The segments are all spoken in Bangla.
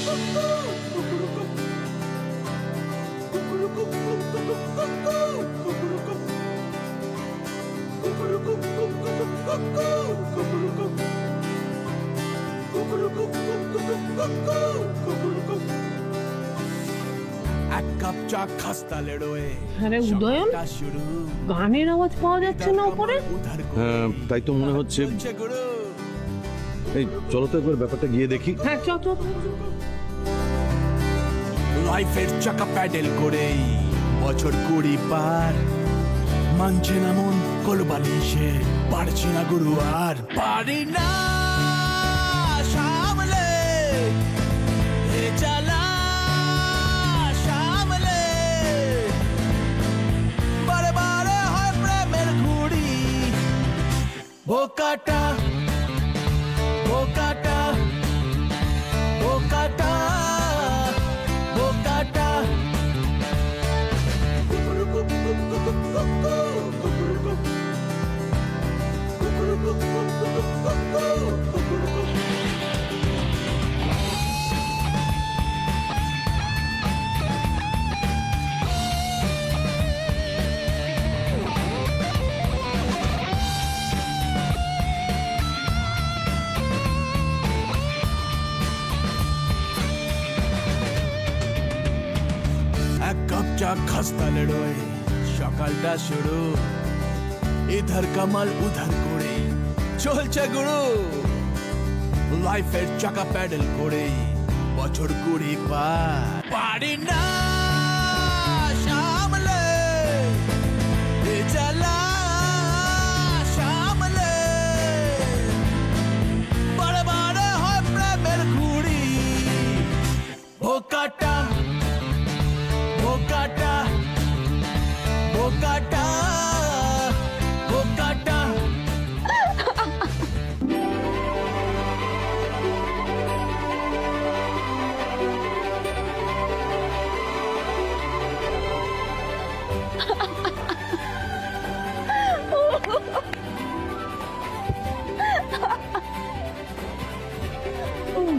এক কাপ চা খাস্তা লেড়োয়। আরে উদয়ন, গানের আওয়াজ পাওয়া যাচ্ছে না উপরে? হ্যাঁ, তাই তো মনে হচ্ছে। এই চলো তো একবার ব্যাপারটা গিয়ে দেখি। হ্যাঁ চল চল। লাইফের চাকা প্যাডেল করেই বছর 20 পার, মানছে না মন কোলবালিশে, পারছি না গুরু আর পারি না সামলে এ জ্বালা সামলে, বারে বারে হয় প্রেমের ঘুড়ি, বোকাটা বোকাটা বোকাটা বোকাটা। এক কাপ চা খাস্তা লেড়োয় সকালটা শুরু, ইধার কামাল উধার করে চলছে গুরু, লাইফের চাকা প্যাডেল করে বছর 20 পার, পারি না সামলে এ জ্বালা সামলে, বারে বারে হয় প্রেমের ঘুড়ি, বোকাটা বোকাটা বোকাটা বোকাটা।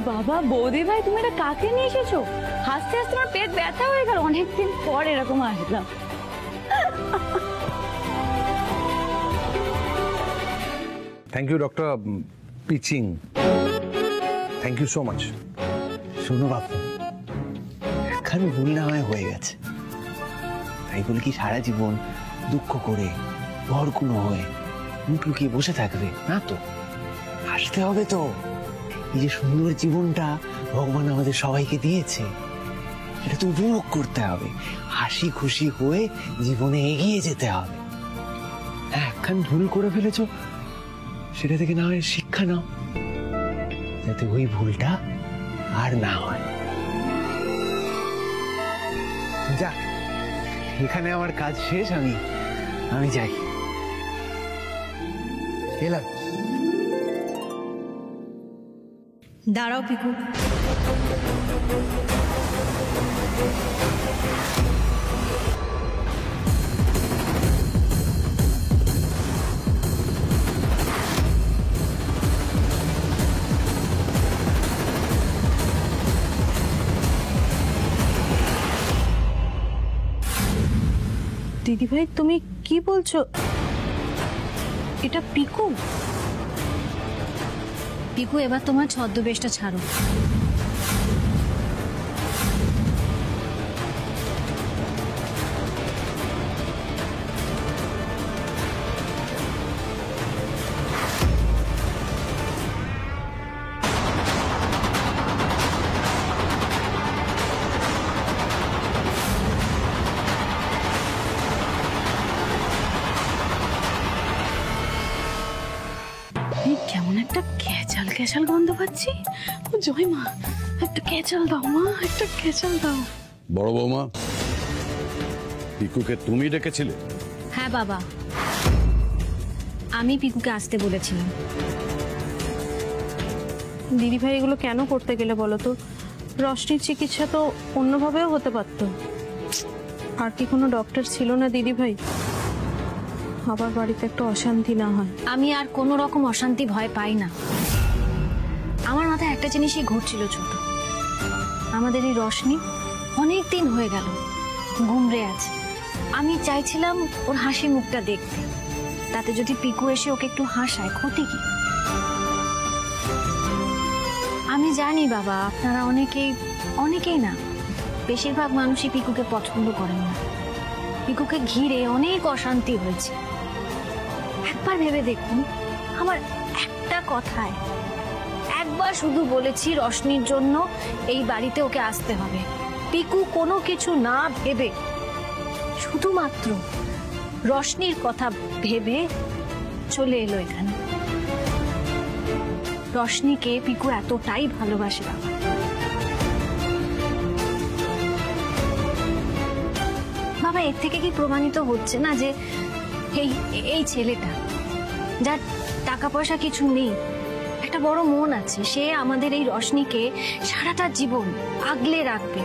বাবা, বৌদি ভাই, তুমি এটা কাকে নিয়ে এসেছো? হাসতে হাসতে আমার পেট ব্যথা হয়ে গেল, অনেকদিন পর এরকম আসলাম। থ্যাংক ইউ ডক্টর পিচিং, থ্যাংক ইউ সো মাচ। শোনো বাপু, একখানি ভুল না হয়ে গেছে, তাই বলে কি সারা জীবন দুঃখ করে ভরকুনো হয়ে মুখ লুকিয়ে বসে থাকবে না তো? হাসতে হবে তো। এই যে সুন্দর জীবনটা ভগবান আমাদের সবাইকে দিয়েছে, এটা তো উপভোগ করতে হবে, হাসি খুশি হয়ে জীবনে এগিয়ে যেতে হবে। একখান ভুল করে ফেলেছো, সেটা থেকে না হয় শিক্ষা নাও, যাতে ওই ভুলটা আর না হয়। যা, এখানে আমার কাজ শেষ, আমি যাই, এলাম। দাঁড়াও পিকু, দিদি ভাই তুমি কি বলছো? এটা পিকু? পিকু, এবার তোমার ছদ্মবেশটা ছাড়ো। কেমন একটা ক্যাচাল ক্যাচাল গন্ধ পাচ্ছি। জয় মা, একটা ক্যাচাল দাও মা, একটা ক্যাচাল দাও। বড় বৌমা, পিকুকে তুমি ডেকেছিলে? হ্যাঁ বাবা, আমি পিকুকে আসতে বলেছিলাম। দিদি ভাই এগুলো কেন করতে গেলে বলো তো? রশনির চিকিৎসা তো অন্যভাবেও হতে পারত। আর কি কোনো ডক্টর ছিল না দিদি ভাই? আবার বাড়িতে একটা অশান্তি না হয়। আমি আর কোনো রকম অশান্তি ভয় পাই না। আমার মাথায় একটা জিনিসই ঘুরছিল ছোট, আমাদের এই রশনি অনেক দিন হয়ে গেল গুমড়ে আছে। আমি চাইছিলাম ওর হাসি মুখটা দেখতে, তাতে যদি পিকু এসে ওকে একটু হাসায় ক্ষতি কি? আমি জানি বাবা, আপনারা অনেকেই না, বেশিরভাগ মানুষই পিকুকে পছন্দ করেন না। পিকুকে ঘিরে অনেক অশান্তি হয়েছে। একবার ভেবে দেখুন, আমার একটা কথায় একবার শুধু বলেছি রশনির জন্য এই বাড়িতে ওকে আসতে হবে। পিকু কোনো কিছু না ভেবে শুধুমাত্র রশনির কথা ভেবে চলে এলো এখানে। রশনিকে পিকু এতটাই ভালোবাসে বাবা। বাবা, এর থেকে কি প্রমাণিত হচ্ছে না যে এই ছেলেটা, যার টাকা পয়সা কিছু নেই, একটা বড় মন আছে, সে আমাদের এই রশনিকে সারাটা জীবন আগলে রাখবে,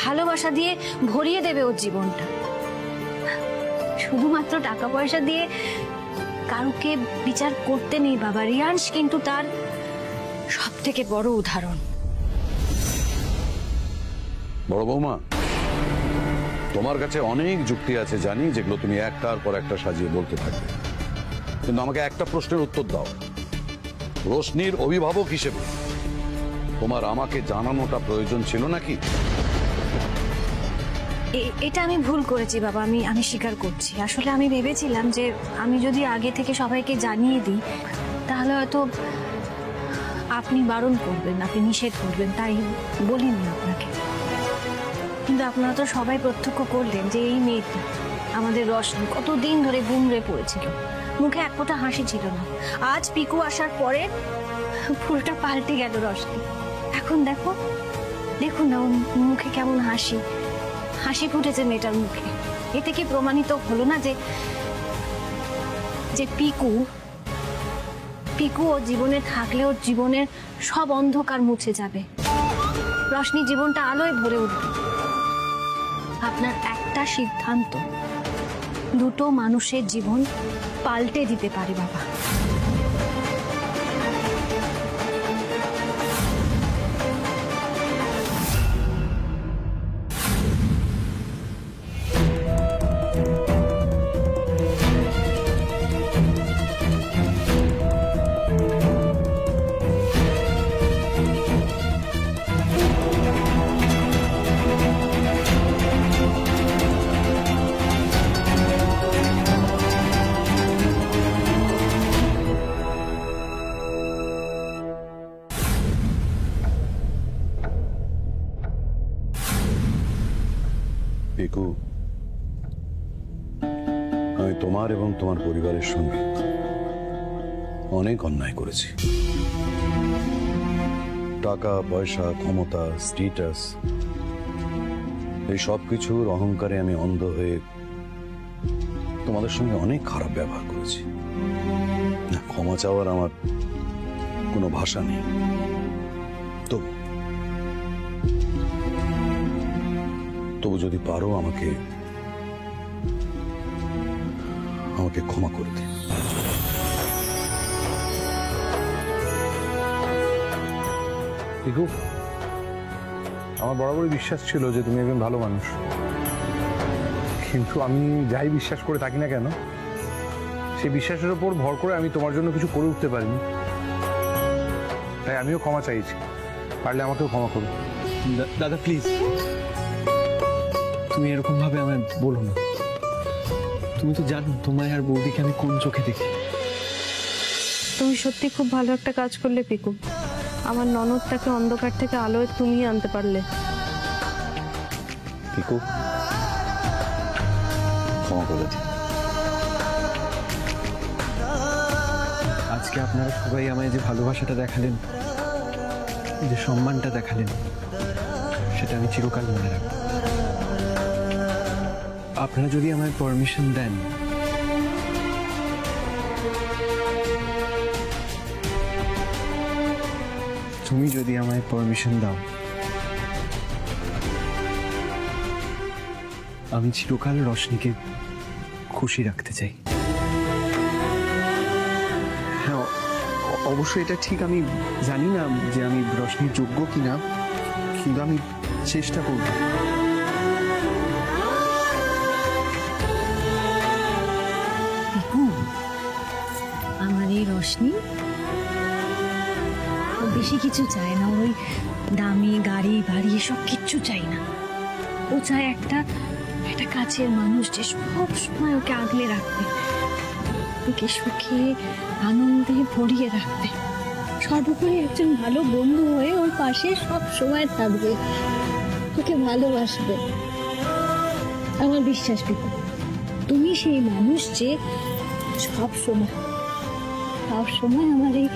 ভালোবাসা দিয়ে ভরিয়ে দেবে ওর জীবনটা। শুধুমাত্র টাকা পয়সা দিয়ে কারুকে বিচার করতে নেই বাবা। রিয়াংশ কিন্তু তার সব থেকে বড় উদাহরণ। বড় বৌমা, তোমার কাছে অনেক যুক্তি আছে জানি, যেগুলো তুমি একটার পর একটা সাজিয়ে বলতে থাকবে, কিন্তু আমাকে একটা প্রশ্নের উত্তর দাও। রোশনির অভিভাবক হিসেবে তোমার আমাকে জানানোটা প্রয়োজন ছিল নাকি? এটা আমি ভুল করেছি বাবা, আমি স্বীকার করছি। আসলে আমি ভেবেছিলাম যে আমি যদি আগে থেকে সবাইকে জানিয়ে দিই তাহলে হয়তো আপনি বারণ করবেন, আপনি নিষেধ করবেন, তাই বলিনি আপনাকে। কিন্তু আপনারা তো সবাই প্রত্যক্ষ করলেন যে এই মেয়েটা আমাদের রশনি কতদিন ধরে গুমড়ে পড়েছিল, মুখে এক ফোঁটা হাসি ছিল না। আজ পিকু আসার পরে পুরোটা পাল্টে গেল রশনি। এখন দেখুন না, মুখে কেমন হাসি ফুটেছে মেয়েটার মুখে। এতে কি প্রমাণিত হলো না যে পিকু ও জীবনে থাকলে ওর জীবনের সব অন্ধকার মুছে যাবে, রশনি জীবনটা আলোয় ভরে উঠবে। আপনার একটা সিদ্ধান্ত দুটো মানুষের জীবন পাল্টে দিতে পারে বাবা। পিকু, আমি তোমার এবং তোমার পরিবারের সঙ্গে অনেক অন্যায় করেছি। টাকা পয়সা, ক্ষমতা, স্ট্যাটাস, এই সব কিছুর অহংকারে আমি অন্ধ হয়ে তোমাদের সঙ্গে অনেক খারাপ ব্যবহার করেছি। না, ক্ষমা চাওয়ার আমার কোনো ভাষা নেই। তবু যদি পারো আমাকে ক্ষমা করে দিও। পিকু, আমার বরাবরই বিশ্বাস ছিল যে তুমি একজন ভালো মানুষ, কিন্তু আমি যাই বিশ্বাস করে থাকি না কেন, সেই বিশ্বাসের উপর ভর করে আমি তোমার জন্য কিছু করে উঠতে পারিনি। তাই আমিও ক্ষমা চাইছি, পারলে আমাকেও ক্ষমা করো। দাদা প্লিজ, তুমি এরকম ভাবে আমায় বলো না। তুমি তো জানো তোমায় আর বৌদিকে আমি কোন চোখে দেখি। তুমি সত্যি খুব ভালো একটা কাজ করলে পিকু। আমার ননদটাকে অন্ধকার থেকে আলোয় তুমি আনতে পারলে। পিকু, ক্ষমা করে দিই। আজকে আপনারা সবাই আমায় যে ভালোবাসাটা দেখালেন, যে সম্মানটা দেখালেন, সেটা আমি চিরকাল মনে রাখবো। আপনারা যদি আমায় পারমিশন দেন, তুমি যদি আমায় পারমিশন দাও, আমি চিরকাল রশনিকে খুশি রাখতে চাই। হ্যাঁ, অবশ্যই এটা ঠিক, আমি জানি না যে আমি রশনির যোগ্য কিনা, কিন্তু আমি চেষ্টা করব। আমার এই রোশনি ও বেশি কিছু চায় না, ওই দামি গাড়ি বাড়ি এসব কিচ্ছু চাই না। ও চায় একটা কাছের মানুষ যে সব সময় ওকে আগলে রাখবে, ওকে সুখে আনন্দে ভরিয়ে রাখবে, সর্বোপরি একজন ভালো বন্ধু হয়ে ওর পাশে সব সময় থাকবে, ওকে ভালোবাসবে। আমার বিশ্বাস বিপু, তুমি সেই মানুষ যে সব সময় আমার এই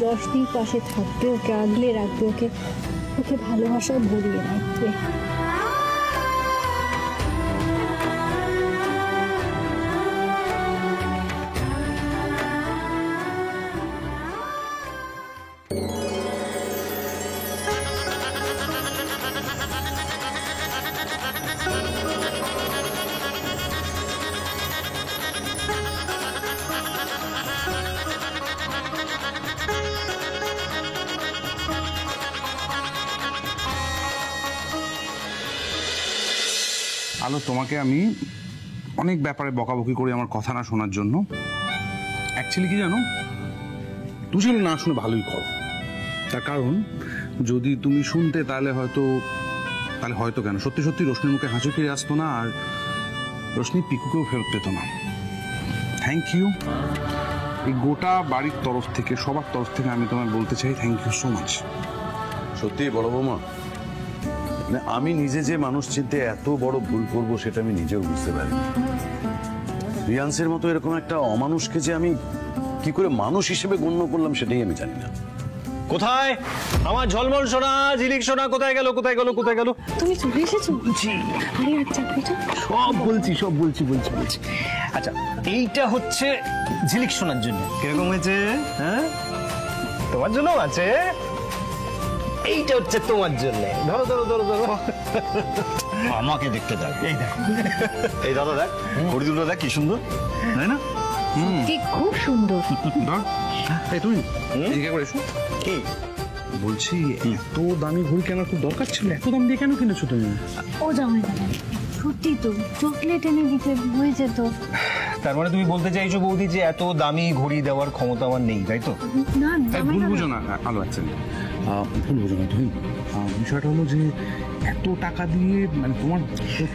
রোশনির পাশে থাকবে, ওকে আগলে রাখবে, ওকে ভালোবাসায় ভরিয়ে রাখবে। আলো, তোমাকে আমি অনেক ব্যাপারে বকাবকি করি আমার কথা না শোনার জন্য। অ্যাকচুয়ালি কি জানো, তুমি সেগুলো না শুনে ভালোই করো। তার কারণ যদি তুমি শুনতে তাহলে হয়তো কেন সত্যি সত্যি রোশনির মুখে হাসি ফিরে আসতো না, আর রোশনি পিকুকেও ফেরত পেত না। থ্যাংক ইউ এই গোটা বাড়ির তরফ থেকে, সবার তরফ থেকে আমি তোমায় বলতে চাই থ্যাংক ইউ সো মাচ। সত্যি বড় বৌমা, মানে আমি নিজে যে মানুষ চিনতে এত বড় ভুল করব সেটা আমি নিজেও বুঝতে পারিনি। রিয়ান্সের মতো এরকম একটা অমানুষকে যে আমি কি করে মানুষ হিসেবে গণ্য করলাম সেটাই আমি জানি না। কোথায় আমার ঝলমল সোনা, ঝিলিক সোনা কোথায় গেল? তুমি চলে এসেছো? আরে আচ্ছা, সব বলছি। আচ্ছা, এইটা হচ্ছে ঝিলিক সোনার জন্য। কিরকম হয়েছে? হ্যাঁ, তোমার জন্য আছে। এইটা হচ্ছে তোমার জন্য। ধরো আমাকে দেখতে দাও। এই দেখ, এই দাদা দেখ, ঘড়ি দুটো দেখ কি সুন্দর, তাই না? খুব সুন্দর। তুমি কি বলছি, এত দামি ঘড়ি কেনার খুব দরকার ছিল? এত দাম দিয়ে কেন কিনেছো তুমি? ও জামাই সত্যি তো চকলেট এনে দিতে হয়েছে তো। তার মানে তুমি বলতে চাইছো বৌদি যে এত দামি ঘড়ি দেওয়ার ক্ষমতা আমার নেই, তাই তো? না, ভুল বুঝো না। আলো, আচ্ছা ভুল বুঝো না তুমি। বিষয়টা হলো যে এত টাকা দিয়ে মানে তোমার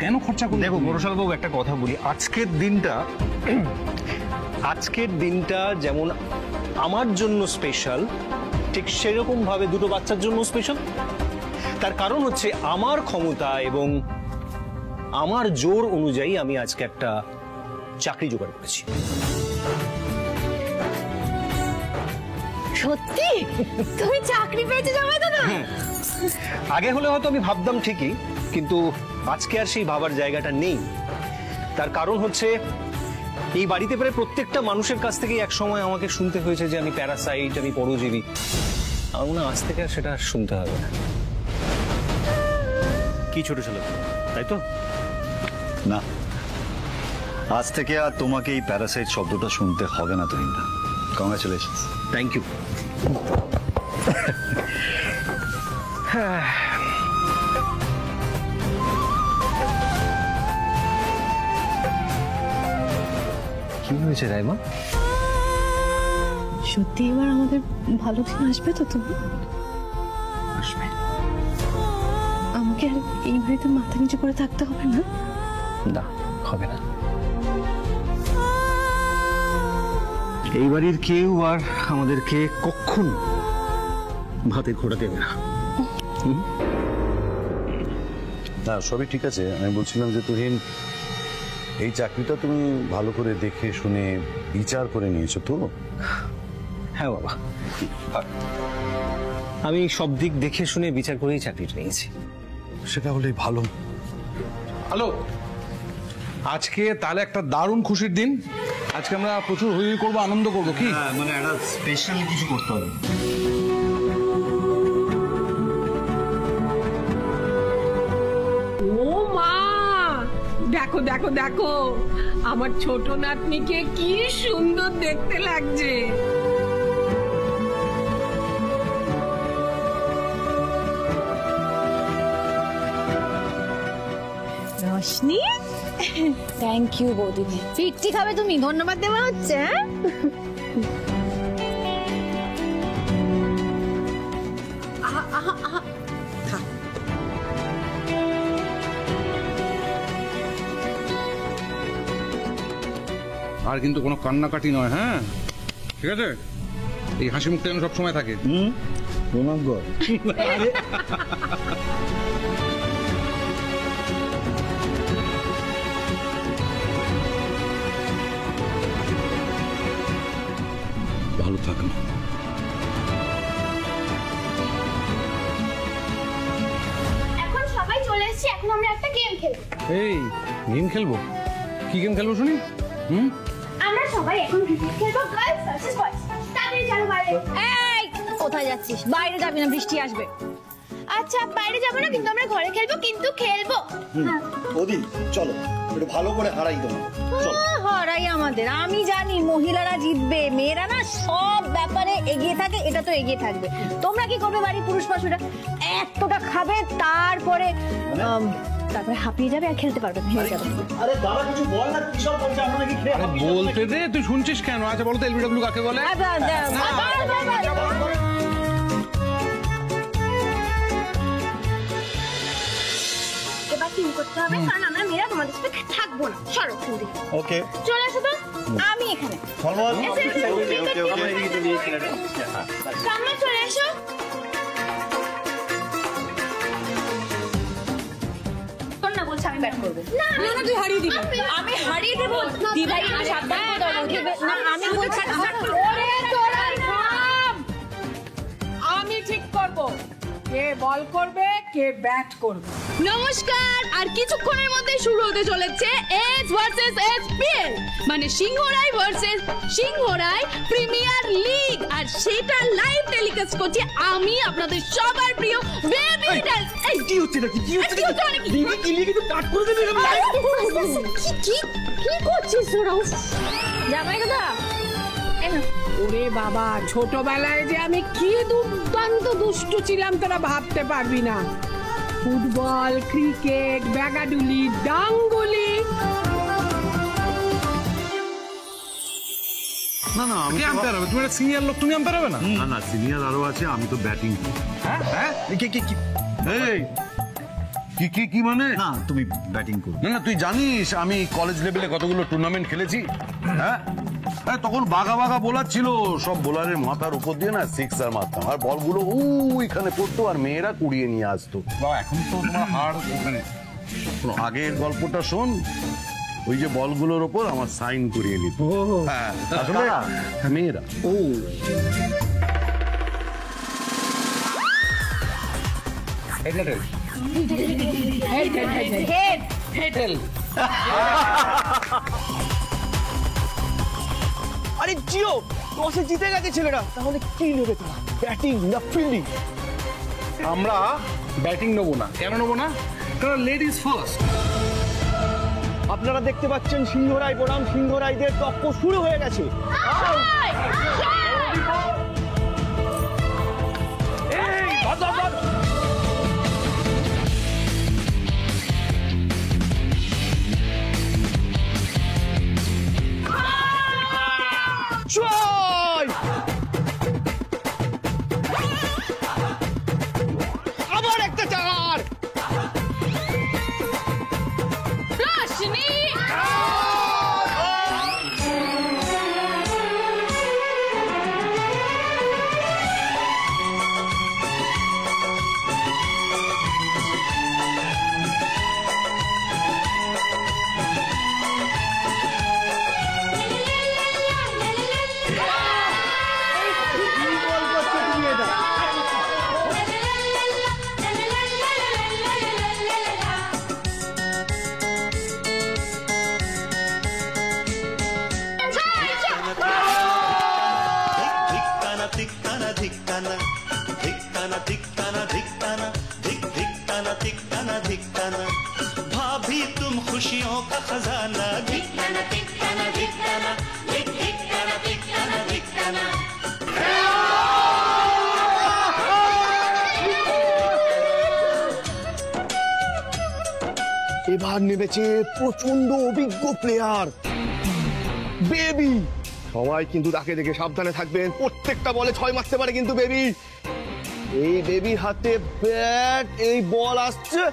কেন খরচা করবে? দেখো বড়শালবাবু, একটা কথা বলি, আজকের দিনটা যেমন আমার জন্য স্পেশাল, ঠিক সেরকম ভাবে দুটো বাচ্চার জন্য স্পেশাল। তার কারণ হচ্ছে আমার ক্ষমতা এবং আমার জোর অনুযায়ী আমি আজকে একটা চাকরি জোগাড় করেছি। সত্যি? তুমি চাকরি পেয়েছো জামাই দাদা? আগে হলে হয়তো আমি ভাবতাম ঠিকই, কিন্তু আজকে আর সেই ভাবার জায়গাটা নেই। তার কারণ হচ্ছে এই বাড়িতে প্রায় প্রত্যেকটা মানুষের কাছ থেকে এক সময় আমাকে শুনতে হয়েছে যে আমি প্যারাসাইট, আমি পরজীবী। আমার মনে হয় আজ থেকে আর সেটা শুনতে হবে না। কি ছোট ছেলে, তাই তো? না, আজ থেকে আর তোমাকে এই প্যারাসাইট শব্দটা শুনতে হবে না। তুমি না, কংগ্রাচুলেশনস। Thank you. কি হয়েছে রাইমা? সত্যি এবার আমাদের ভালো দিন আসবে তো? তুমি আসবে। আমাকে আর এই বাড়িতে মাথা নিচু করে থাকতে হবে না? না, হবে না। এই বাড়ির কেউ আর আমাদেরকে কখনো ভাতে ঘোরা দেবে না। না, সবই ঠিক আছে। আমি বলছিলাম যে তুহিন, এই চাকরিটা তুমি ভালো করে দেখে শুনে বিচার করে নিয়েছো তো? হ্যাঁ বাবা, আমি সব দিক দেখে শুনে বিচার করেই চাকরিটা নিয়েছি। সেটা হলেই ভালো। হ্যালো, আজকে তাহলে একটা দারুণ খুশির দিন। আজকে আমরা প্রচুর হই হই করবো, আনন্দ করবো। কি মানে একটা স্পেশাল কিছু করতে হবে। ও মা, দেখো দেখো দেখো, আমার ছোট নাতনিকে কি সুন্দর দেখতে লাগছে। রোশনি, থ্যাংক ইউ বৌদিদি। ফিরতি খাবে তুমি, ধন্যবাদ দেওয়া হচ্ছে। আর কিন্তু কোনো কান্নাকাটি নয়, হ্যাঁ ঠিক আছে? এই হাসি মুখটা যেন সবসময় থাকে। ভালো থাক মা। এখন সবাই চলে এসেছে, এখন আমরা একটা গেম খেলবো। এই গেম খেলবো? কি গেম খেলবো শুনি? আমরা সবাই এখন ক্রিকেট খেলবো, গার্লস ভার্সেস বয়েজ। তাড়াতাড়ি চলো বাইরে। এই কোথায় যাচ্ছিস? বাইরে যাবি না, বৃষ্টি আসবে। আচ্ছা বাইরে যাবো না, কিন্তু আমরা ঘরে খেলবো, কিন্তু খেলবো। ওদি চলো একটু ভালো করে হারাই তোমাকে। হারাই আমাদের, আমি জানি মহিলারা জিতবে, মেয়েরা না সব ব্যাপারে এগিয়ে থাকে, এটা তো এগিয়ে থাকবে। তোমরা কি করবে বাড়ির পুরুষ মানুষরা? এতটা খাবে, তারপরে হাঁপিয়ে যাবে আর খেলতে পারবে, হেরে যাবে। আরে দাদা কিছু বল না, কি সব বলছে? আমরা নাকি খেয়ে বলতে দে, তুই শুনছিস কেন? আচ্ছা বলো তো এলবিডব্লিউ কাকে বলে? এবার টিম করতে হবে, কারণ আমরা মেয়েরা তোমাদের সাথে থাকবো না। সরো তুমি। ওকে চলে আসো তো, আমি এখানে। সামনে চলে এসো। না বলছে আমি ব্যাট করবো। না না তুই হারিয়ে দিবি। আমি হারিয়ে দেবো। দিবাই সাবধান না, আমি বলছি আমি ঠিক করব কে বল করবে, কে ব্যাট করবে। নমস্কার, আর কিছুক্ষণের মধ্যে শুরু হতে চলেছে এজ ভার্সেস এসপিএল, মানে Sinharoy versus Sinharoy premier league. আর সেটা লাইভ টেলিকাস্ট করছি আমি, আপনাদের সবার প্রিয় বেবি ডান্স। এই কি হচ্ছে নাকি? কি হচ্ছে নাকি? দিদি কি লিখে তো কাট করে দেবে। কি করছিস তোরা? জামাই কথা ওরে বাবা, ছোটবেলায় যে আমি কি দুর্দান্ত দুষ্টু ছিলাম তোরা ভাবতে পারবি না। ফুটবল, ক্রিকেট, ব্যাগাডুলি, ডাঙ্গুলি। না না আমি আম্পায়ার হবে? তুমি একটা সিনিয়র লোক, তুমি আম্পায়ার হবে না? না না সিনিয়র আরো আছে, আমি তো ব্যাটিং করি। হ্যাঁ কি কি কি কি মানে? না তুমি ব্যাটিং করো না না তুই জানিস আমি কলেজ লেভেলে কতগুলো টুর্নামেন্ট খেলেছি। হ্যাঁ তখন বাঘা বাঘা বোলার ছিল, সব বোলারের মাথার উপর দিয়ে না সিক্সার মারতাম, আর বলগুলো ওইখানে পড়তো আর মেয়েরা কুড়িয়ে নিয়ে আসতো। এখন তো তোমার হাড় ওখানে। আগের গল্পটা শোন, ওই যে বলগুলোর ওপর আমার সাইন করিয়ে নিত। হ্যাঁ আসলে মেয়েরা। আরে জিও টসে জিতে গেছে ছেলেরা, তাহলে কি নেবে তারা? ব্যাটিং না ফিল্ডিং? আমরা ব্যাটিং নেবো না। কেন নেবো না? কারণ লেডিজ ফার্স্ট। আপনারা দেখতে পাচ্ছেন সিংহরাই বনাম সিংহরাইদের টক্কর শুরু হয়ে গেছে। আবার একটা চার। রোশনি भाभी तुम खुशियों का खजाना धिक्काना धिक्काना धिक्काना धिक्काना धिक्काना धिक्काना। এবার নেমেছে প্রচন্ড অভিজ্ঞ প্লেয়ার বেবি। সবাই কিন্তু তাকে দেখে সাবধানে থাকবেন, প্রত্যেকটা বলে 6 মারতে পারে কিন্তু বেবি। এই বেবি হাতে ব্যাট, এই বল আসছে,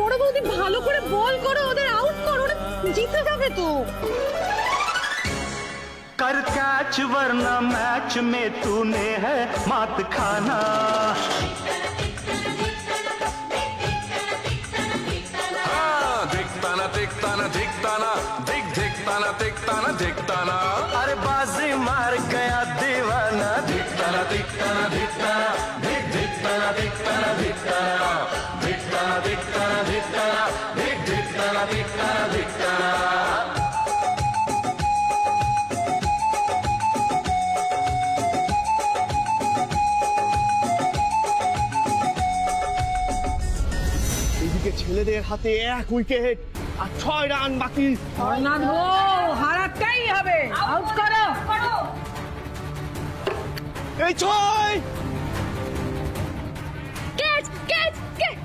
বড় বৌদি ভালো করে বল করো, ওদের আউট করো, ওরা জিতে যাবে তো। कर कैच वरना मैच में तूने है मात खाना। दिखता ना दिखता ना दिखता ना दिख दिखता ना दिखता ना दिखता ना। अरे बाजी मार गया दीवाना। दिखता ना दिखता ना दिखता ना दिख दिखता ना दिखता ना दिखता ना दिखता ना दिखता ना दिखता ना दिख दिखता ना दिखता ना दिखता ना। এদিকে ছেলেদের হাতে 1 উইকেট আর 6 রান বাকি। হারাতেই হবে, আউট করো। এই 6 ক্যাচ ক্যাচ ক্যাচ।